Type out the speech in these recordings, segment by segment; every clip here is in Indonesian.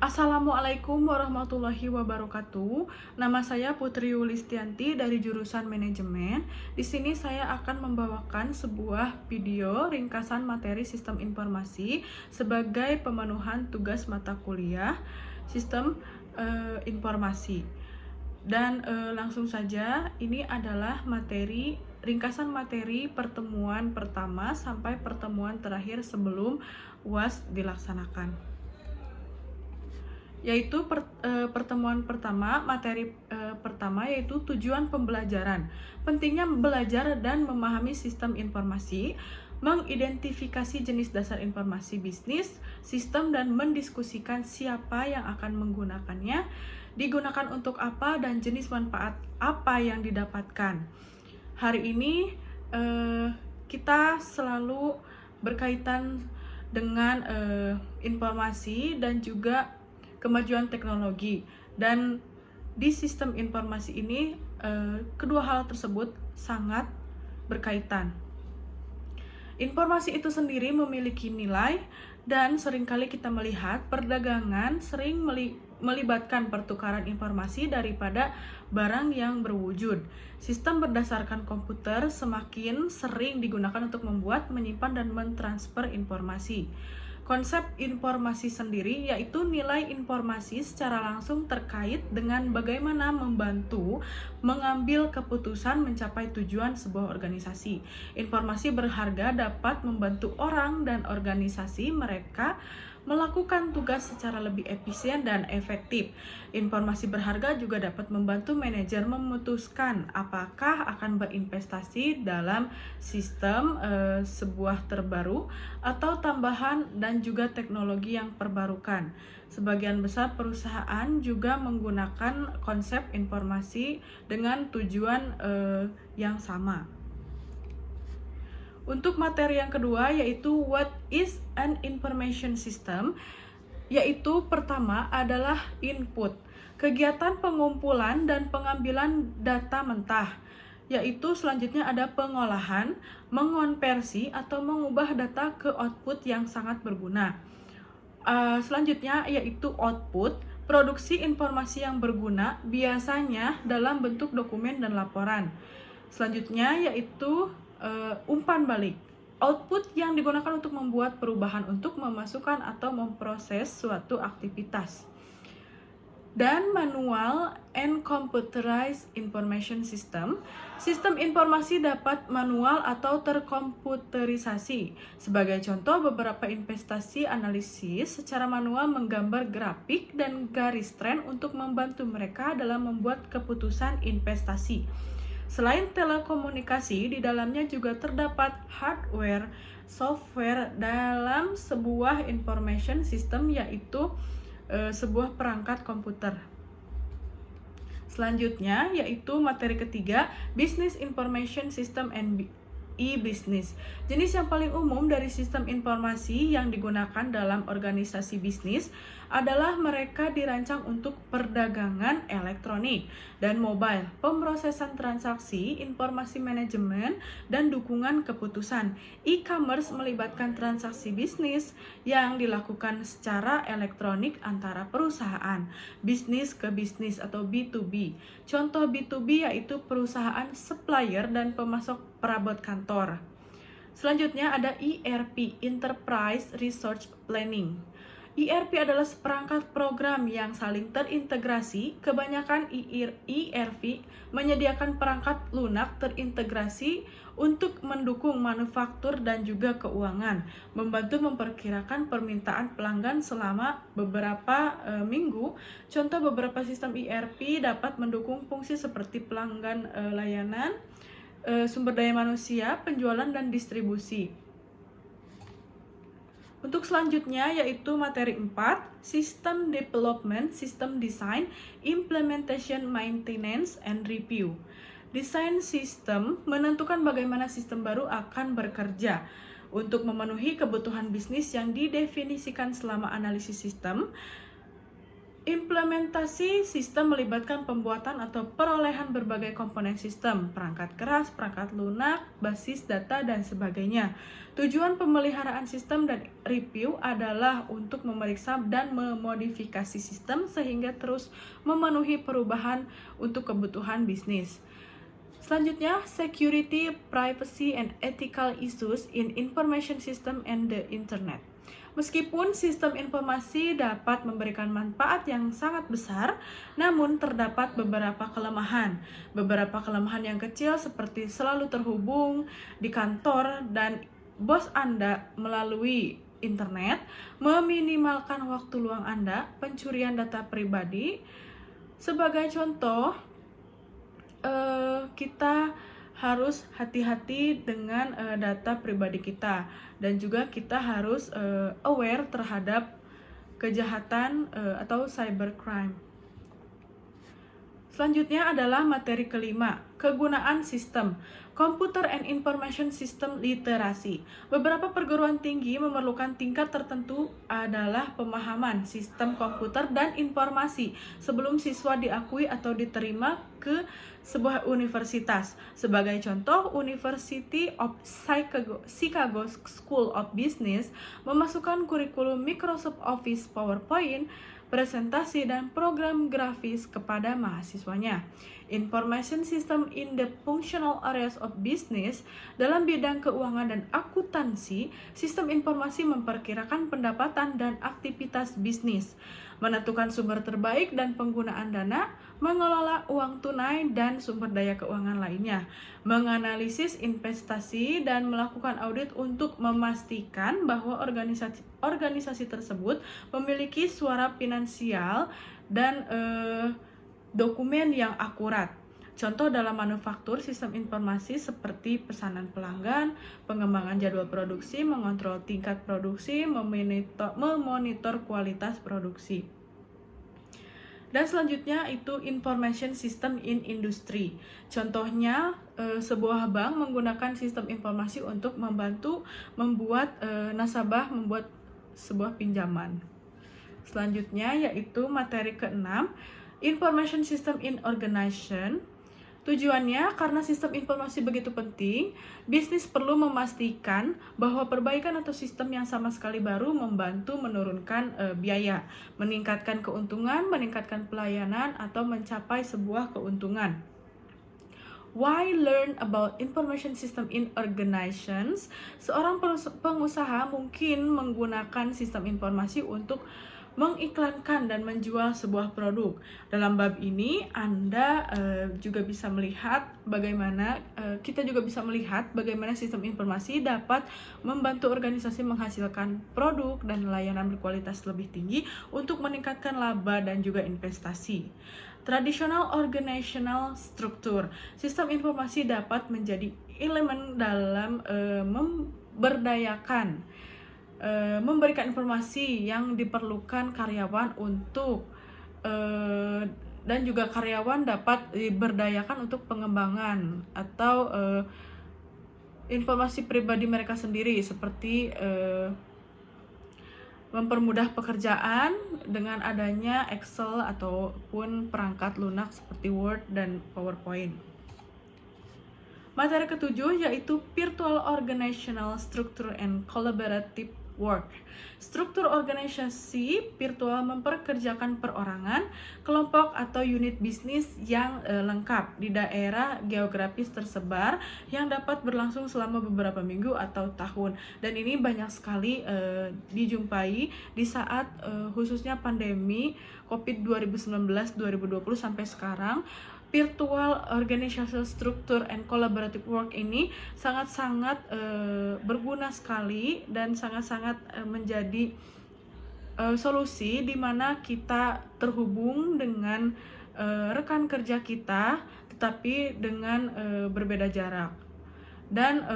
Assalamualaikum warahmatullahi wabarakatuh. Nama saya Putri Yulistianti dari jurusan Manajemen. Di sini saya akan membawakan sebuah video ringkasan materi Sistem Informasi sebagai pemenuhan tugas mata kuliah Sistem Informasi. Dan langsung saja, ini adalah ringkasan materi pertemuan pertama sampai pertemuan terakhir sebelum UAS dilaksanakan. Yaitu pertemuan pertama, materi pertama yaitu tujuan pembelajaran. Pentingnya belajar dan memahami sistem informasi, mengidentifikasi jenis dasar informasi bisnis, sistem dan mendiskusikan siapa yang akan menggunakannya, digunakan untuk apa dan jenis manfaat apa yang didapatkan. Hari ini kita selalu berkaitan dengan informasi dan juga kemajuan teknologi, dan di sistem informasi ini kedua hal tersebut sangat berkaitan. Informasi itu sendiri memiliki nilai, dan seringkali kita melihat perdagangan sering melibatkan pertukaran informasi daripada barang yang berwujud. Sistem berdasarkan komputer semakin sering digunakan untuk membuat, menyimpan, dan mentransfer informasi. Konsep informasi sendiri yaitu nilai informasi secara langsung terkait dengan bagaimana membantu mengambil keputusan mencapai tujuan sebuah organisasi. Informasi berharga dapat membantu orang dan organisasi mereka melakukan tugas secara lebih efisien dan efektif. Informasi berharga juga dapat membantu manajer memutuskan apakah akan berinvestasi dalam sistem sebuah terbaru atau tambahan dan juga teknologi yang perbarukan. Sebagian besar perusahaan juga menggunakan konsep informasi dengan tujuan yang sama. Untuk materi yang kedua yaitu what is an information system, yaitu pertama adalah input, kegiatan pengumpulan dan pengambilan data mentah, yaitu selanjutnya ada pengolahan, mengonversi atau mengubah data ke output yang sangat berguna. Selanjutnya yaitu output, produksi informasi yang berguna biasanya dalam bentuk dokumen dan laporan. Selanjutnya yaitu umpan balik, output yang digunakan untuk membuat perubahan untuk memasukkan atau memproses suatu aktivitas. Dan manual and computerized information system, sistem informasi dapat manual atau terkomputerisasi. Sebagai contoh, beberapa investasi analisis secara manual menggambar grafik dan garis tren untuk membantu mereka dalam membuat keputusan investasi. Selain telekomunikasi, di dalamnya juga terdapat hardware, software dalam sebuah information system, yaitu sebuah perangkat komputer. Selanjutnya yaitu materi ketiga, Business Information System and e-business. Jenis yang paling umum dari sistem informasi yang digunakan dalam organisasi bisnis adalah mereka dirancang untuk perdagangan elektronik dan mobile, pemrosesan transaksi, informasi manajemen, dan dukungan keputusan. E-commerce melibatkan transaksi bisnis yang dilakukan secara elektronik antara perusahaan, bisnis ke bisnis atau B2B. Contoh B2B yaitu perusahaan supplier dan pemasok perabot kantor. Selanjutnya ada ERP, Enterprise Resource Planning. ERP adalah seperangkat program yang saling terintegrasi. Kebanyakan ERP menyediakan perangkat lunak terintegrasi untuk mendukung manufaktur dan juga keuangan, membantu memperkirakan permintaan pelanggan selama beberapa minggu. Contoh beberapa sistem ERP dapat mendukung fungsi seperti pelanggan layanan, sumber daya manusia, penjualan, dan distribusi. Untuk selanjutnya yaitu materi 4, System Development, System Design, Implementation, Maintenance, and Review. Desain sistem menentukan bagaimana sistem baru akan bekerja untuk memenuhi kebutuhan bisnis yang didefinisikan selama analisis sistem. Implementasi sistem melibatkan pembuatan atau perolehan berbagai komponen sistem, perangkat keras, perangkat lunak, basis data, dan sebagainya. Tujuan pemeliharaan sistem dan review adalah untuk memeriksa dan memodifikasi sistem sehingga terus memenuhi perubahan untuk kebutuhan bisnis. Selanjutnya, security, privacy, and ethical issues in information system and the internet. Meskipun sistem informasi dapat memberikan manfaat yang sangat besar, namun terdapat beberapa kelemahan. Beberapa kelemahan yang kecil seperti selalu terhubung di kantor dan bos Anda melalui internet, meminimalkan waktu luang Anda, pencurian data pribadi. Sebagai contoh, kita harus hati-hati dengan data pribadi kita, dan juga kita harus aware terhadap kejahatan atau cybercrime. Selanjutnya adalah materi kelima, kegunaan sistem, Computer and Information System Literasi. Beberapa perguruan tinggi memerlukan tingkat tertentu adalah pemahaman sistem komputer dan informasi sebelum siswa diakui atau diterima ke sebuah universitas. Sebagai contoh, University of Chicago School of Business memasukkan kurikulum Microsoft Office PowerPoint, presentasi, dan program grafis kepada mahasiswanya. Information System in the Functional Areas of Business. Dalam bidang keuangan dan akuntansi, sistem informasi memperkirakan pendapatan dan aktivitas bisnis, menentukan sumber terbaik dan penggunaan dana, mengelola uang tunai dan sumber daya keuangan lainnya, menganalisis investasi, dan melakukan audit untuk memastikan bahwa organisasi tersebut memiliki suara finansial dan dokumen yang akurat. Contoh dalam manufaktur, sistem informasi seperti pesanan pelanggan, pengembangan jadwal produksi, mengontrol tingkat produksi, memonitor kualitas produksi. Dan selanjutnya itu information system in industry. Contohnya, sebuah bank menggunakan sistem informasi untuk membantu membuat nasabah membuat sebuah pinjaman. Selanjutnya yaitu materi keenam, Information System in Organization. Tujuannya, karena sistem informasi begitu penting, bisnis perlu memastikan bahwa perbaikan atau sistem yang sama sekali baru membantu menurunkan biaya, meningkatkan keuntungan, meningkatkan pelayanan, atau mencapai sebuah keuntungan. Why learn about information system in organizations? Seorang pengusaha mungkin menggunakan sistem informasi untuk mengiklankan dan menjual sebuah produk. Dalam bab ini Anda juga bisa melihat bagaimana sistem informasi dapat membantu organisasi menghasilkan produk dan layanan berkualitas lebih tinggi untuk meningkatkan laba dan juga investasi. Traditional organizational structure. Sistem informasi dapat menjadi elemen dalam memberikan informasi yang diperlukan karyawan untuk dan juga karyawan dapat diberdayakan untuk pengembangan atau informasi pribadi mereka sendiri, seperti mempermudah pekerjaan dengan adanya Excel ataupun perangkat lunak seperti Word dan PowerPoint. Materi ketujuh yaitu Virtual Organizational Structure and Collaborative Work. Struktur organisasi virtual memperkerjakan perorangan, kelompok atau unit bisnis yang lengkap di daerah geografis tersebar yang dapat berlangsung selama beberapa minggu atau tahun. Dan ini banyak sekali dijumpai di saat khususnya pandemi COVID 2019-2020 sampai sekarang. Virtual Organizational Structure and Collaborative Work ini sangat-sangat berguna sekali dan sangat-sangat menjadi solusi di mana kita terhubung dengan rekan kerja kita tetapi dengan berbeda jarak, dan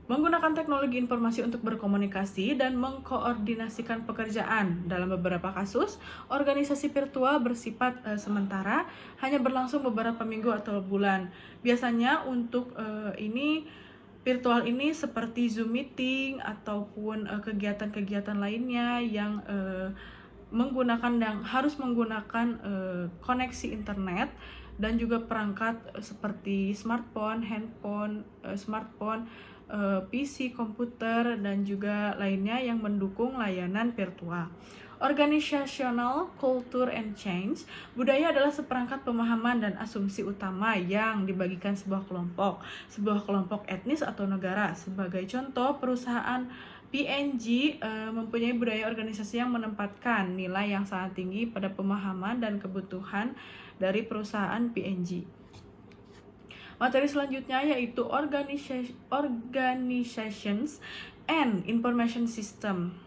menggunakan teknologi informasi untuk berkomunikasi dan mengkoordinasikan pekerjaan. Dalam beberapa kasus, organisasi virtual bersifat sementara, hanya berlangsung beberapa minggu atau bulan. Biasanya untuk virtual ini seperti Zoom meeting ataupun kegiatan-kegiatan lainnya yang harus menggunakan koneksi internet dan juga perangkat seperti smartphone, handphone, PC, komputer, dan juga lainnya yang mendukung layanan virtual. Organizational culture and change. Budaya adalah seperangkat pemahaman dan asumsi utama yang dibagikan sebuah kelompok etnis atau negara. Sebagai contoh, perusahaan P&G mempunyai budaya organisasi yang menempatkan nilai yang sangat tinggi pada pemahaman dan kebutuhan dari perusahaan P&G. Materi selanjutnya yaitu organizations and information system.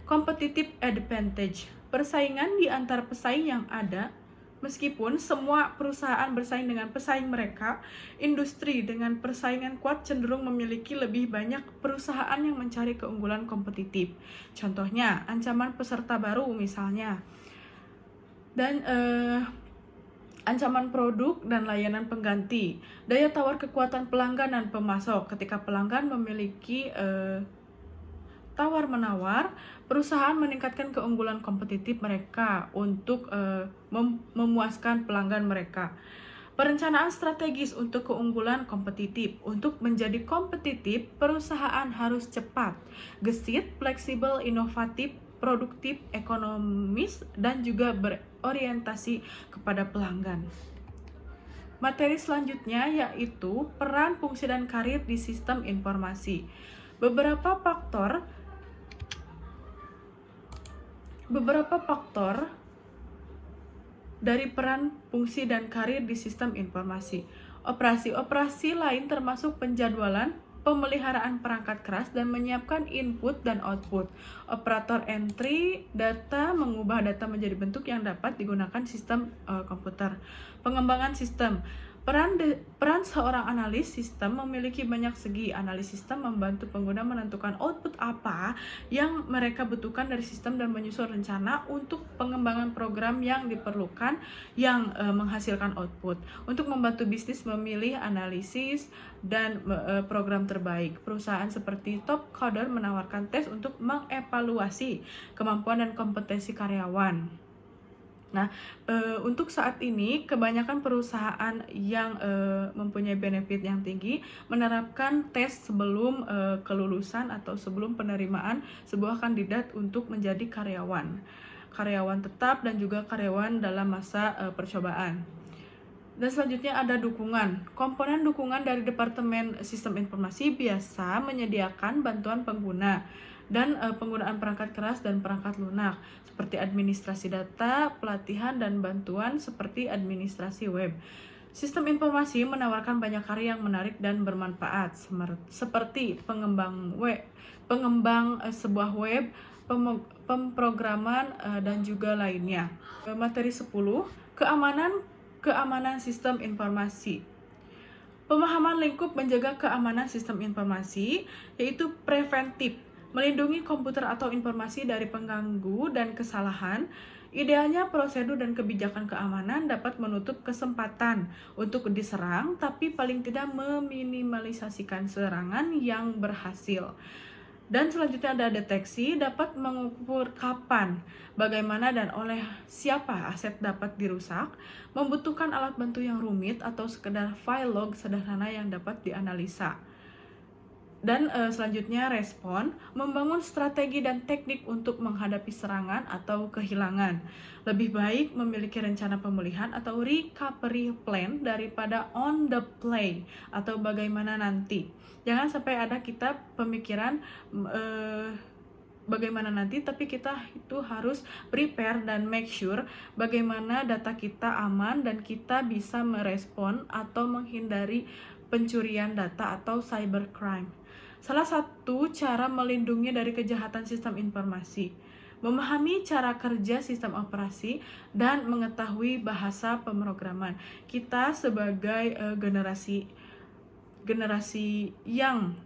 Competitive advantage, persaingan di antara pesaing yang ada. Meskipun semua perusahaan bersaing dengan pesaing mereka, industri dengan persaingan kuat cenderung memiliki lebih banyak perusahaan yang mencari keunggulan kompetitif. Contohnya, ancaman peserta baru misalnya. Dan ancaman produk dan layanan pengganti. Daya tawar kekuatan pelanggan dan pemasok. Ketika pelanggan memiliki tawar-menawar, perusahaan meningkatkan keunggulan kompetitif mereka untuk memuaskan pelanggan mereka. Perencanaan strategis untuk keunggulan kompetitif. Untuk menjadi kompetitif, perusahaan harus cepat, gesit, fleksibel, inovatif, produktif, ekonomis, dan juga berorientasi kepada pelanggan. Materi selanjutnya yaitu peran, fungsi, dan karir di sistem informasi. Beberapa faktor dari peran, fungsi, dan karir di sistem informasi. Operasi lain termasuk penjadwalan, pemeliharaan perangkat keras, dan menyiapkan input dan output. Operator entry data mengubah data menjadi bentuk yang dapat digunakan sistem komputer. Pengembangan sistem. Peran seorang analis sistem memiliki banyak segi. Analis sistem membantu pengguna menentukan output apa yang mereka butuhkan dari sistem dan menyusun rencana untuk pengembangan program yang diperlukan yang menghasilkan output. Untuk membantu bisnis memilih analisis dan program terbaik. Perusahaan seperti Top Coder menawarkan tes untuk mengevaluasi kemampuan dan kompetensi karyawan. Nah, untuk saat ini kebanyakan perusahaan yang mempunyai benefit yang tinggi menerapkan tes sebelum kelulusan atau sebelum penerimaan sebuah kandidat untuk menjadi karyawan tetap dan juga karyawan dalam masa percobaan. Dan selanjutnya ada dukungan. Komponen dukungan dari Departemen Sistem Informasi biasa menyediakan bantuan pengguna dan penggunaan perangkat keras dan perangkat lunak seperti administrasi data, pelatihan, dan bantuan seperti administrasi web. Sistem informasi menawarkan banyak karya yang menarik dan bermanfaat seperti pengembang sebuah web, pemrograman, dan juga lainnya. Materi 10, keamanan sistem informasi. Pemahaman lingkup menjaga keamanan sistem informasi yaitu preventif, melindungi komputer atau informasi dari pengganggu dan kesalahan. Idealnya prosedur dan kebijakan keamanan dapat menutup kesempatan untuk diserang, tapi paling tidak meminimalisasikan serangan yang berhasil. Dan selanjutnya ada deteksi, dapat mengukur kapan, bagaimana, dan oleh siapa aset dapat dirusak, membutuhkan alat bantu yang rumit atau sekedar file log sederhana yang dapat dianalisa. Dan selanjutnya respon, membangun strategi dan teknik untuk menghadapi serangan atau kehilangan. Lebih baik memiliki rencana pemulihan atau recovery plan daripada on the play atau bagaimana nanti. Jangan sampai ada kita pemikiran bagaimana nanti, tapi kita itu harus prepare dan make sure bagaimana data kita aman dan kita bisa merespon atau menghindari pencurian data atau cybercrime. Salah satu cara melindungi dari kejahatan sistem informasi, memahami cara kerja sistem operasi, dan mengetahui bahasa pemrograman. Kita sebagai generasi yang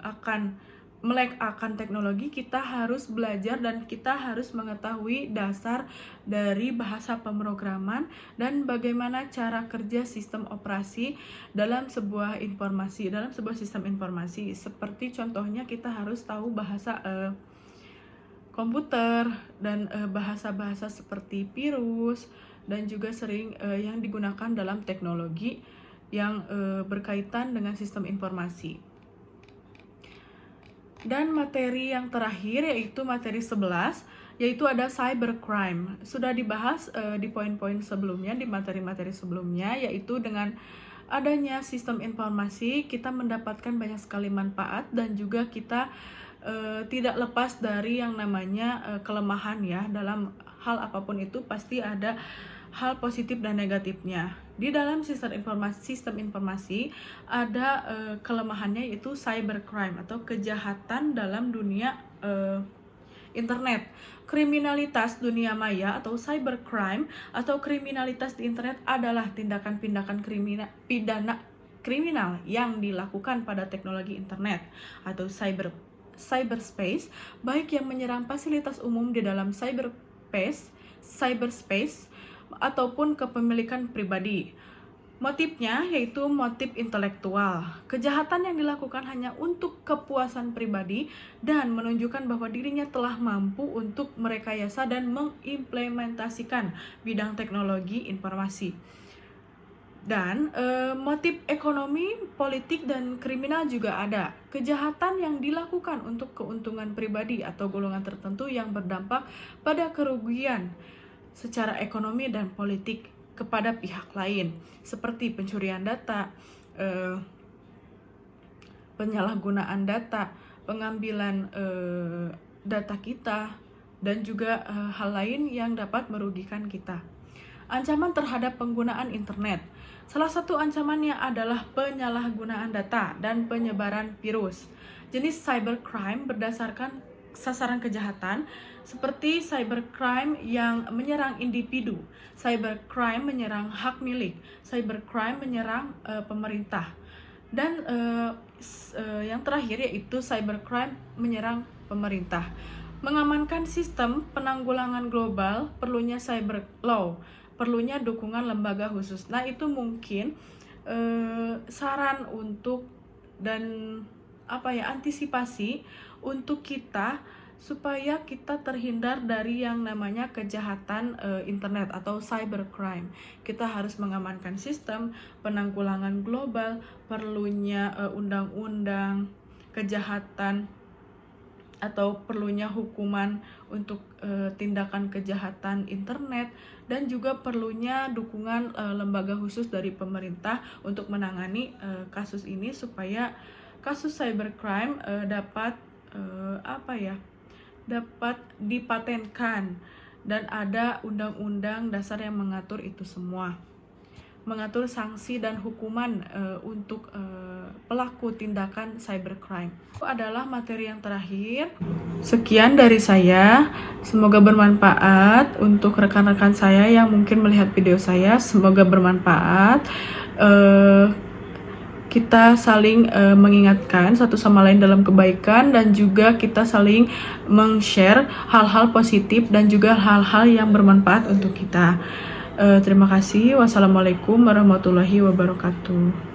akan melek akan teknologi, kita harus belajar dan kita harus mengetahui dasar dari bahasa pemrograman dan bagaimana cara kerja sistem operasi dalam sebuah sistem informasi. Seperti contohnya kita harus tahu bahasa komputer dan bahasa-bahasa seperti virus, dan juga sering yang digunakan dalam teknologi yang berkaitan dengan sistem informasi. Dan materi yang terakhir yaitu materi 11, yaitu ada cybercrime. Sudah dibahas di poin-poin sebelumnya, di materi-materi sebelumnya, yaitu dengan adanya sistem informasi kita mendapatkan banyak sekali manfaat, dan juga kita tidak lepas dari yang namanya kelemahan ya. Dalam hal apapun itu pasti ada hal positif dan negatifnya. Di dalam sistem informasi ada kelemahannya, yaitu cybercrime atau kejahatan dalam dunia internet. Kriminalitas dunia maya atau cybercrime atau kriminalitas di internet adalah tindakan-tindakan pidana kriminal yang dilakukan pada teknologi internet atau cyberspace, baik yang menyerang fasilitas umum di dalam cyberspace ataupun kepemilikan pribadi. Motifnya yaitu motif intelektual. Kejahatan yang dilakukan hanya untuk kepuasan pribadi dan menunjukkan bahwa dirinya telah mampu untuk merekayasa dan mengimplementasikan bidang teknologi informasi. Dan motif ekonomi, politik, dan kriminal juga ada. Kejahatan yang dilakukan untuk keuntungan pribadi atau golongan tertentu yang berdampak pada kerugian secara ekonomi dan politik kepada pihak lain, seperti pencurian data, penyalahgunaan data, pengambilan data kita, dan juga hal lain yang dapat merugikan kita. Ancaman terhadap penggunaan internet. Salah satu ancamannya adalah penyalahgunaan data dan penyebaran virus. Jenis cybercrime berdasarkan sasaran kejahatan, seperti cybercrime yang menyerang individu, cybercrime menyerang hak milik, cybercrime menyerang pemerintah, dan yang terakhir yaitu cybercrime menyerang pemerintah. Mengamankan sistem penanggulangan global perlunya cyber law, perlunya dukungan lembaga khusus. Nah, itu mungkin saran untuk dan antisipasi untuk kita supaya kita terhindar dari yang namanya kejahatan internet atau cybercrime. Kita harus mengamankan sistem penanggulangan global, perlunya undang-undang kejahatan atau perlunya hukuman untuk tindakan kejahatan internet, dan juga perlunya dukungan lembaga khusus dari pemerintah untuk menangani kasus ini supaya kasus cybercrime dapat dipatenkan dan ada undang-undang dasar yang mengatur itu semua, mengatur sanksi dan hukuman untuk pelaku tindakan cybercrime. Itu adalah materi yang terakhir. Sekian dari saya, semoga bermanfaat untuk rekan-rekan saya yang mungkin melihat video saya. Semoga bermanfaat. Kita saling mengingatkan satu sama lain dalam kebaikan, dan juga kita saling meng-share hal-hal positif dan juga hal-hal yang bermanfaat untuk kita. Terima kasih. Wassalamualaikum warahmatullahi wabarakatuh.